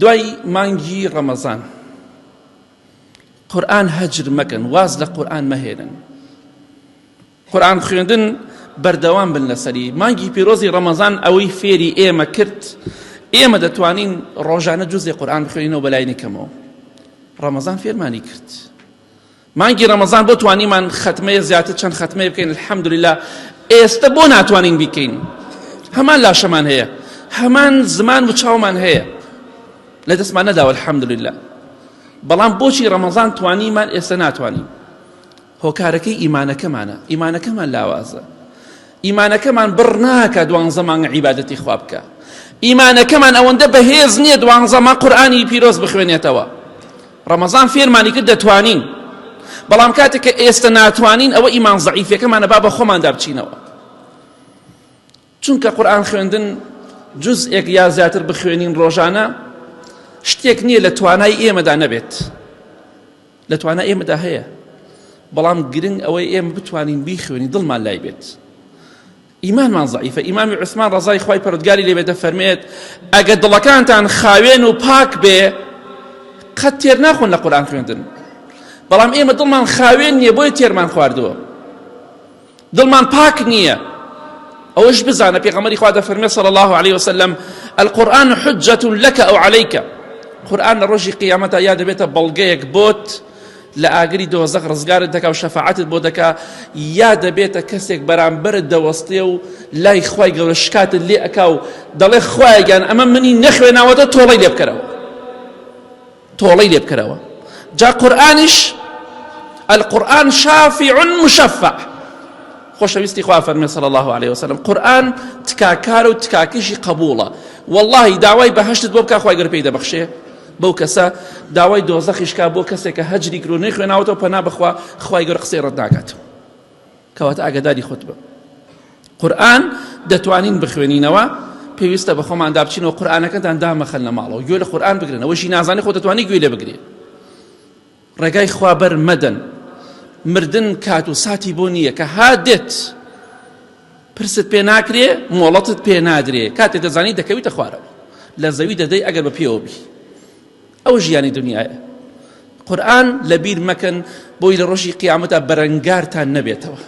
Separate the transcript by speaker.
Speaker 1: دوای مانگی ڕەمەزان قورئان هەجر مەکەن، واز لە قورئان مەهێنن. قورئان خوێندن بەردەوام بن لەسەری. مانگی پیرۆزی ڕەمەزان ئەوەی فێری ئێمە کرد، ئێمە دەتوانین ڕۆژانە جوزی قورئان بخوێنینەوە بەلای نکەمەوە. ڕەمەزان فێرمانی کرد. مانگی ڕەمەزان بۆ توانیمان ختمەیە زیاتر چەند ختمەیە بکەین الحەمدولله. ئێستا بۆ ناتوانین بیکەین؟ هەمان لاشەمان هەیە، هەمان زمان و چاومان هەیە، لە دەستمان نەداوە الحەمدولله. بەڵام بۆچی ڕەمەزان توانیمان ئێستا ناتوانین؟ هۆکارەکەی ئیمانەکەمانە. ئیمانەکەمان لاوازە، ئیمانەکەمان بڕ ناکە 12 مانگە عیبادەتی خوا بکە. ئیمانەکەمان ئەوەندە بەهێز نییە 12 مانگ قورئانی پیرۆز بخوێنێتەوە. ڕەمەزان فێرمانی کرد دەتوانین، بەڵام کاتێک کە ئێستا ناتوانین ئەوە ئیمان زەعیفەکەمانە، با بە خۆماندا بچینەوە. چونکە قورئان خوێندن جوزئێک یا زیاتر بخوێنین ڕۆژانە شتێک نییە لە توانای ئێمەدا نەبێت، لە توانای ئێمەدا هەیە، بەڵام گرنگ ئەوەی ئێمە بتوانین بیخوێنین، دڵمان لای بێت. ئیمانمان زەعیفە. ئیمامی عوسمان ڕەزای خوای پەروەردگاری لێ بێ دەفەرمێت ئەگە دڵەکانتان خاوێن و پاک بێ قەت تێر ناخۆن لە قورئان خوێندن. بەڵام ئێمە دڵمان خاوێن نییە، بۆیە تێرمان خواردووە، دڵمان پاک نییە. ئەوەش بزانە پێغەمبەری خوا دەفەرمێت صلی الله عليه وسلم القورآن حجة لك أو عليك. قورئان لە ڕۆژی قیامەتە یا دەبێتە بەڵگەیەک بۆت لە ئاگری دۆزەخ ڕزگارت دەکا و شەفاعەتت بۆ دەکا، یا دەبێتە کەسێک بەرامبەرت دەوەستێ و لای خوای گەورە شکاتت لێ ئەکا و دەڵێ خوایە گیان ئەمە منی نەخوێناوەتە تۆڵەی لێ بکەرەوە، تۆڵەی لێ بکەرەوە. جا قورئانش القورآن شافع مشفع. خۆشەویستی خوا فەرمێ صلی الله عليه وسلم قورئان تکاکارە و تکاکیشی قبوڵە. والله داوای بەهەشتت بۆ بکە خوای گەورە پێی دەبەخشێ، بەو کەسە داوای دۆزەخیش کا بۆ کەسێک کە هەجری کرد و نەخوێناوەتەوە پەنا بخوا خوای گەورە قسەی ڕەت ناکات. کەواتە ئاگاداری خۆت بە. قورئان دەتوانین بخوێنینەوە، پێویستە بە خۆماندا بچینەوە قورئانەکەتان دامەخەن لە ماڵەوە، گوێ لە قورئان بگرن. ئەوەشی نازانێ خۆ دەتوانی گوێ لێ بگرێ. ڕێگای خوا بەر مەدەن. مردن کات و ساتی بۆ نییە کە هادێت پرست پێ ناکرێ، مۆڵەتت پێ نادرێ، کاتێک دەزانی دەکەویتە خوارەوە، لە زەوی دەدەی ئەگەر بە پێوە بی. ئەو ژیانی دنیاە. قورئان لەبیر مەکەن بۆی لە ڕۆژی قیامەتە بەرەنگارتان نەبێتەوە.